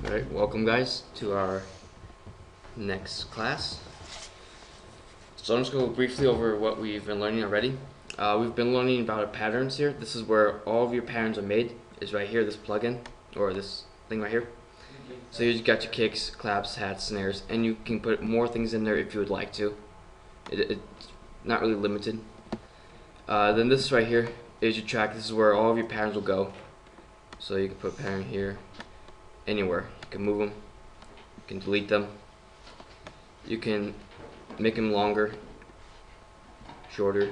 Alright, welcome guys to our next class. So I'm just going to go briefly over what we've been learning already. We've been learning about our patterns here. This is where all of your patterns are made, is right here, this plugin, or this thing right here. So you just got your kicks, claps, hats, snares, and you can put more things in there if you would like to. It's not really limited. Then this right here is your track. This is where all of your patterns will go. So you can put a pattern here, anywhere. You can move them, you can delete them, you can make them longer, shorter,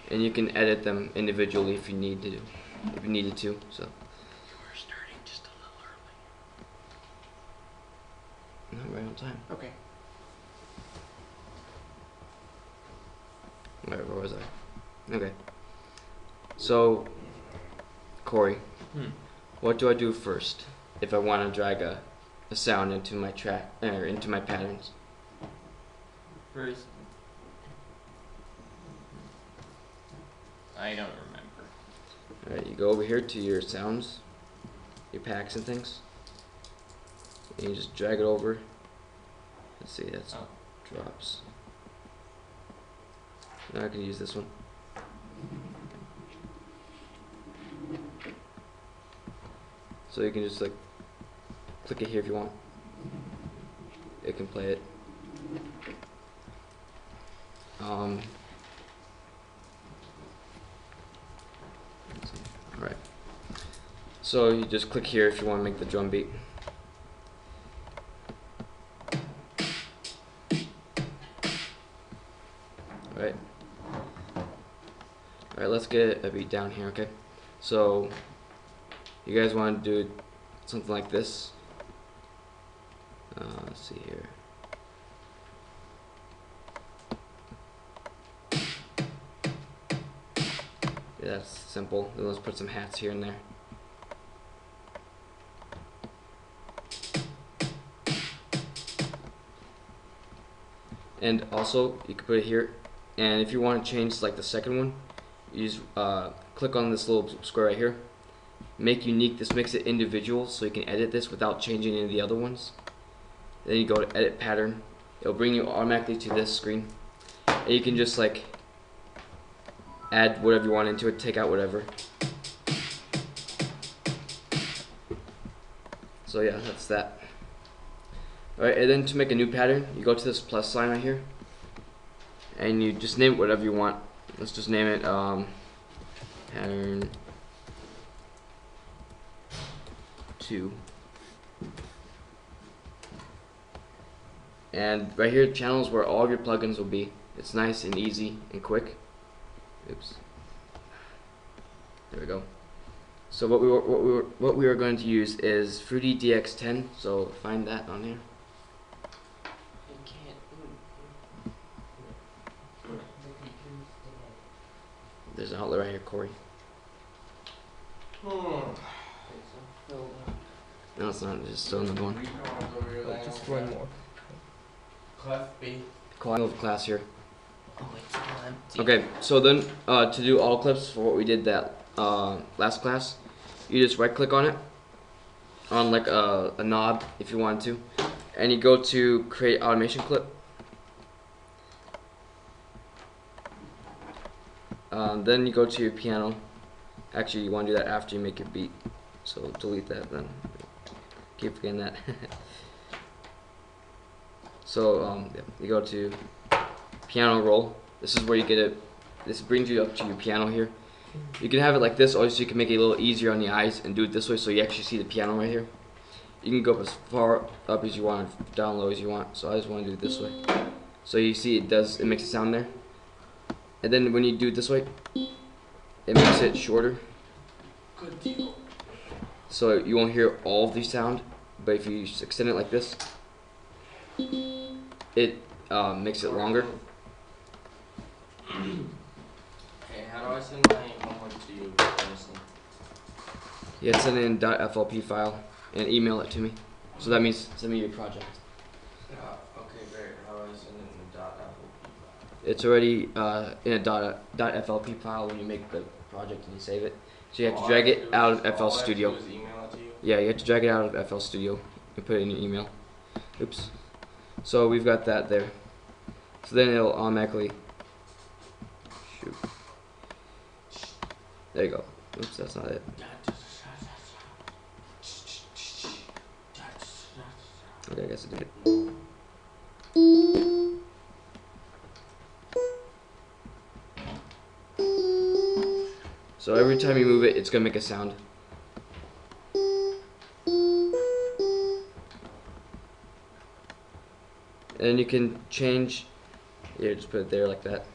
and you can edit them individually if you need to, if you needed to. So We're starting just a little early. not right on time. Okay. Where was I? Okay. So Corey, what do I do first if I want to drag a sound into my track or into my patterns? First, I don't remember. Alright, you go over here to your sounds, your packs and things, and you just drag it over. Let's see, that's drops. Now I can use this one. So you can just like click it here if you want. It can play it. Alright. So you just click here if you want to make the drum beat. Alright. Alright, let's get a beat down here, okay? So you guys want to do something like this. Let's see here. Yeah, that's simple. Then let's put some hats here and there. And also, you can put it here. And if you want to change like the second one, you just click on this little square right here. Make unique. This makes it individual, so you can edit this without changing any of the other ones. Then you go to edit pattern. It'll bring you automatically to this screen, and you can just like add whatever you want into it, take out whatever. So yeah, that's that. Alright, and then to make a new pattern, you go to this plus sign right here, and you just name it whatever you want. Let's just name it pattern 2. And right here, channels where all of your plugins will be. It's nice and easy and quick. Oops. There we go. So what we are going to use is Fruity Dx10. So find that on here. I can't. There's an outlet right here, Corey. No, it's not. There's still another one. Just one more. Clef B. Calling over class here. Oh, it's all empty. Okay, so then to do all clips for what we did that last class, you just right click on it, on like a knob if you want to, and you go to create automation clip. Then you go to your piano. Actually, you want to do that after you make your beat, so delete that then. Keep forgetting that. So yeah, you go to piano roll. This is where you get it. This brings you up to your piano here. You can have it like this, or so you can make it a little easier on the eyes and do it this way, so you actually see the piano right here. You can go up as far up as you want, down low as you want. So I just want to do it this way. So you see it makes a sound there. And then when you do it this way, it makes it shorter. Good deal. So you won't hear all of the sound, but if you extend it like this, it makes it longer. Hey, how do I send my homework to you, Jason? You send it in .flp file and email it to me. So that means send me your project. Okay, great. How do I send it in the .flp file? It's already in a .flp file when you make the project and you save it. So you have to drag it out of FL Studio. All I have to do is email it to you? Yeah, you have to drag it out of FL Studio and put it in your email. Oops. So we've got that there. So then it'll automatically shoot. There you go. Oops, that's not it. Okay, I guess I did it. So every time you move it, it's gonna make a sound. And you can change, yeah, just put it there like that.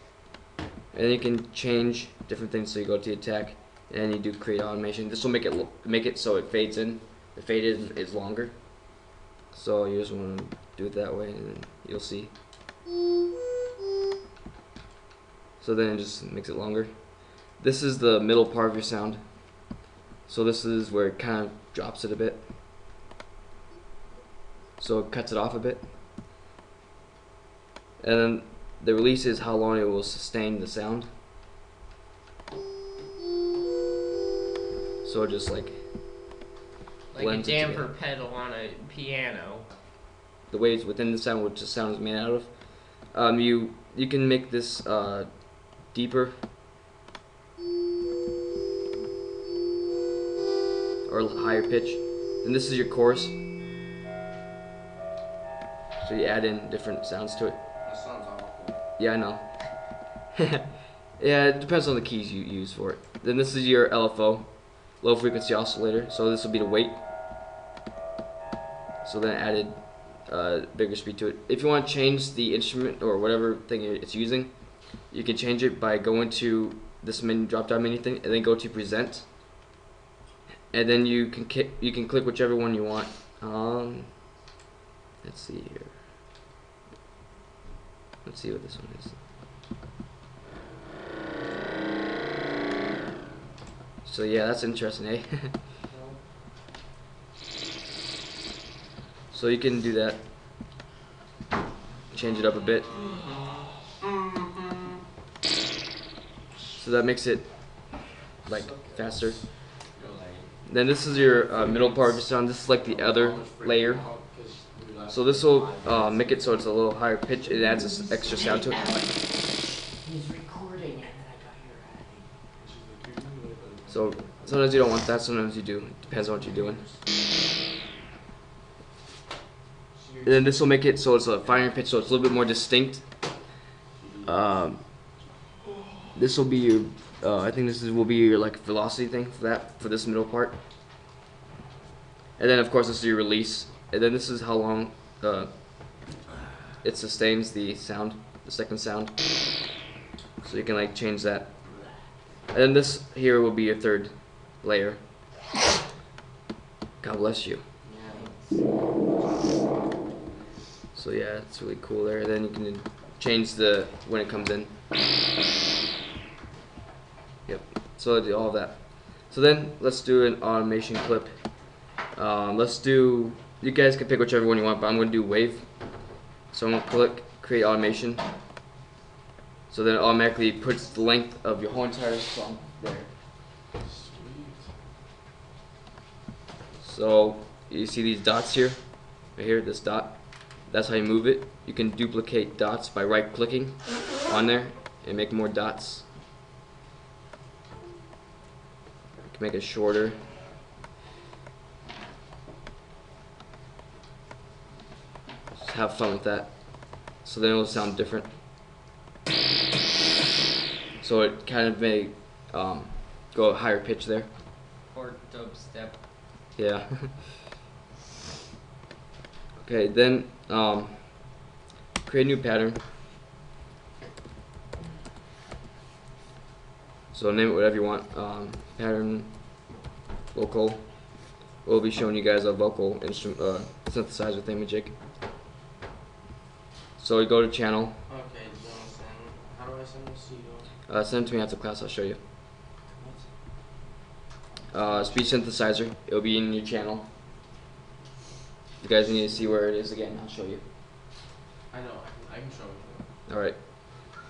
And you can change different things. So you go to the attack, and you do create automation. This will make it so it fades in. The fade is longer. So you just want to do it that way, and then you'll see. So then it just makes it longer. This is the middle part of your sound. So this is where it kind of drops it a bit. So it cuts it off a bit. And then the release is how long it will sustain the sound. So it just like a blends it damper together. pedal on a piano. The waves within the sound, which the sound is made out of. You can make this deeper or higher pitch. And this is your chorus. So you add in different sounds to it. That sounds awful. Yeah, I know. Yeah, it depends on the keys you use for it. Then this is your LFO, low frequency oscillator. So this will be the weight. So then added bigger speed to it. If you want to change the instrument or whatever thing it's using, you can change it by going to this menu, drop down menu thing, and then go to present. And then you can click whichever one you want. Let's see here. Let's see what this one is. So yeah, that's interesting, eh? So you can do that. Change it up a bit. So that makes it like faster. Then this is your middle part of your sound. This is like the other layer. So this will make it so it's a little higher pitch. It adds this extra sound to it. He's recording and then I got your So sometimes you don't want that, sometimes you do. It depends on what you're doing. And then this will make it so it's a finer pitch, so it's a little bit more distinct. This will be your, I think will be your like velocity thing for this middle part. And then of course this is your release. And then this is how long it sustains the sound, the second sound. So you can like change that. And then this here will be your third layer. God bless you. So yeah, it's really cool there. Then you can change when it comes in. Yep. So I do all of that. So then let's do an automation clip. You guys can pick whichever one you want, but I'm going to do wave. So I'm going to click create automation. So then it automatically puts the length of your whole entire song there. So you see these dots here? Right here, this dot. That's how you move it. You can duplicate dots by right clicking on there and make more dots. You can make it shorter. Just have fun with that. So then it will sound different. So it kind of may go a higher pitch there. Or dubstep. Yeah. Okay, then create a new pattern. So name it whatever you want. Pattern, vocal. We'll be showing you guys a vocal instrument synthesizer thingamajig. So you go to channel. Okay, Jonathan. How do I send this to you? Send it to me after class. I'll show you. Speech synthesizer. It'll be in your channel. You guys need to see where it is again. I'll show you. I know. I can show it. All right.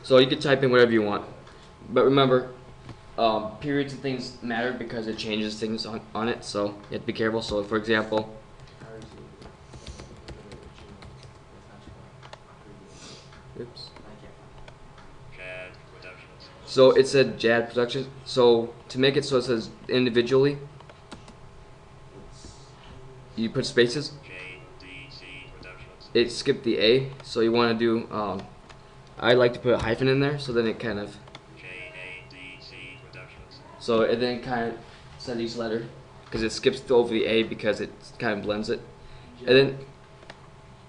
So you can type in whatever you want, but remember, periods and things matter because it changes things on it. So you have to be careful. So for example. Oops. So it said JAD Productions. So to make it so it says individually, you put spaces. It skipped the A, so you want to do. I like to put a hyphen in there, so then it kind of. So it then kind of said each letter, because it skips over the A because it kind of blends it, and then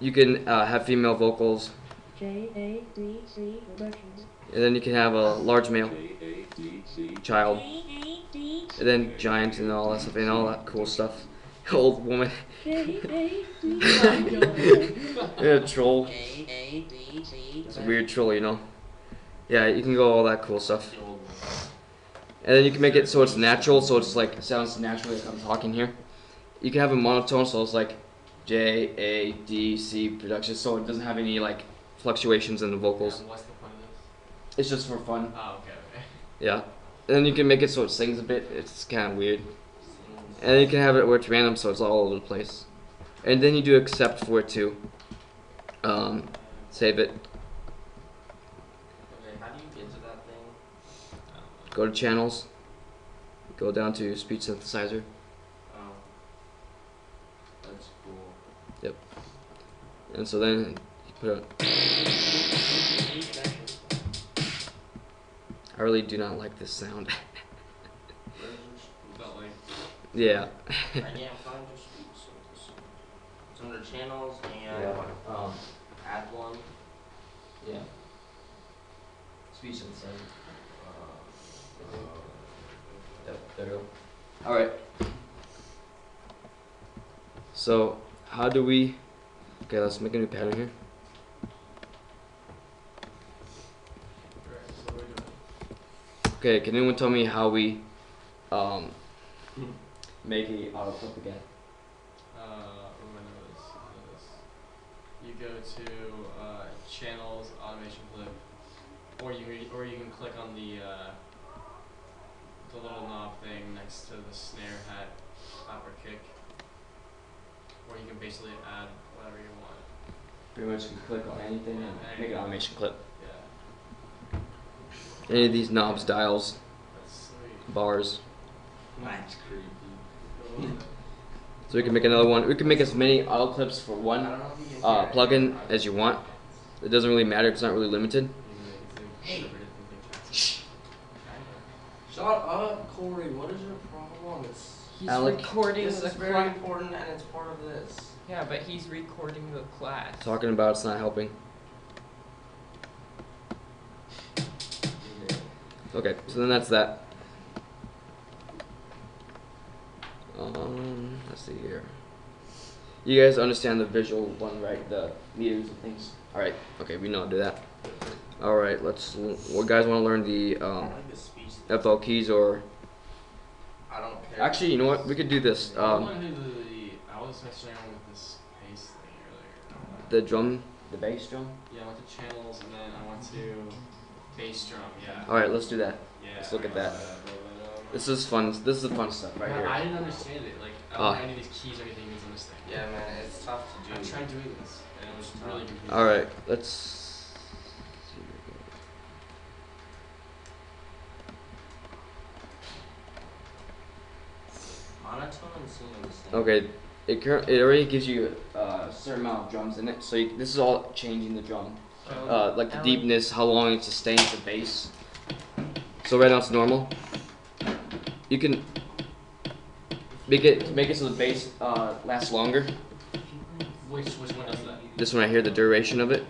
you can have female vocals. JADC Productions. And then you can have a large male child, and then giant and all that stuff, and all that cool stuff. Old woman. Yeah, troll. It's a weird troll, you know. Yeah, you can go all that cool stuff. And then you can make it so it's natural, so it's like it sounds naturally like I'm talking here. You can have a monotone, so it's like JADC Productions, so it doesn't have any like fluctuations in the vocals. What's the point of this? It's just for fun. Oh, okay. Yeah. And then you can make it so it sings a bit. It's kind of weird. And then you can have it where it's random, so it's all over the place. And then you do accept for it too. Save it. Okay, how do you get to that thing? Go to channels. Go down to speech synthesizer. Oh. That's cool. Yep. And so then you put a. I really do not like this sound. Yeah. I can't find your speech synthesis. It's under channels and add one. Yeah. Speech synthesizer. Yep, there we go. Alright. So, how do we. Okay, let's make a new pattern here. Okay, can anyone tell me how we make a auto clip again? Remember this. You go to channels, automation clip, or you can click on the little knob thing next to the snare hat, clap or kick, or you can basically add whatever you want. Pretty much you can click on anything and make an automation clip. Yeah, Any of these knobs, dials, that's sweet. bars. That's creepy. So we can make another one. We can make as many auto clips for I one don't know if you can hear plugin as you want. It doesn't really matter. It's not really limited. Hey. Shut up, Corey. What is your problem? He's Alec. recording This the is very class. important and it's part of this. Yeah, but he's recording the class. Talking about it's not helping. Okay, so then that's that. Let's see here. You guys understand the visual one, right? The meters and things. All right. Okay, we know how to do that. All right. Let's. What guys want to learn the I don't like this speech thing. FL keys or? I don't care. Actually, you know what? We could do this. I was messing around with this bass thing earlier. The drum, the bass drum. Yeah, I went to channels and then I went to bass drum. Yeah. All right. Let's do that. Yeah. Let's look at that. This is fun. This is the fun stuff right I here. didn't understand it. Like, I don't know any of these keys or anything means on this thing. Yeah, man, it's tough to I do. tried doing this, and it was really confusing. All right. Let's. Monotone and singing the same. Okay, it already gives you a certain amount of drums in it, so this is all changing the drum, like the Alan? deepness, how long it sustains the bass. So right now it's normal. You can make it so the bass lasts longer. Which one does that? This one right here, the duration of it.